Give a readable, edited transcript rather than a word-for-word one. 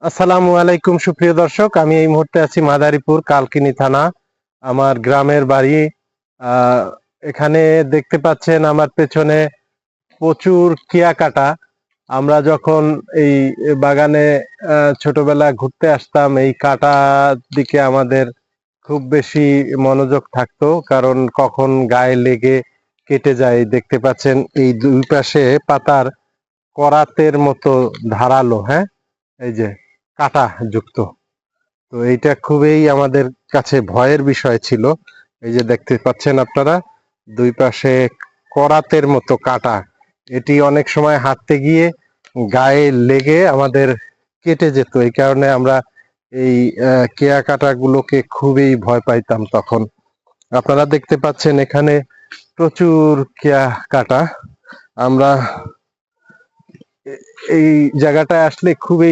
আসসালামু আলাইকুম সুপ্রিয় দর্শক, আমি এই মুহূর্তে আছি মাদারীপুর কালকিনি থানা। আমার গ্রামের বাড়ি। আহ, এখানে দেখতে পাচ্ছেন আমার পেছনে প্রচুর কিয়াকাটা। আমরা যখন এই বাগানে ছোটবেলা ঘুরতে আসতাম, এই কাটা দিকে আমাদের খুব বেশি মনোযোগ থাকতো, কারণ কখন গায়ে লেগে কেটে যায়। দেখতে পাচ্ছেন এই দুই পাশে পাতার করাতের মতো ধারালো, হ্যাঁ, এই যে কাটা যুক্ত। তো এইটা খুবই আমাদের কাছে ভয়ের বিষয় ছিল। এই যে দেখতে পাচ্ছেন আপনারা, দুই পাশে করাতের মতো কাটা। এটি অনেক সময় হাঁটতে গিয়ে গায়ে লেগে আমাদের কেটে যেত। এই কারণে আমরা এই কেয়া কাটা গুলোকে খুবই ভয় পাইতাম তখন। আপনারা দেখতে পাচ্ছেন এখানে প্রচুর কেয়া কাটা। আমরা এই জায়গাটায় আসলে খুবই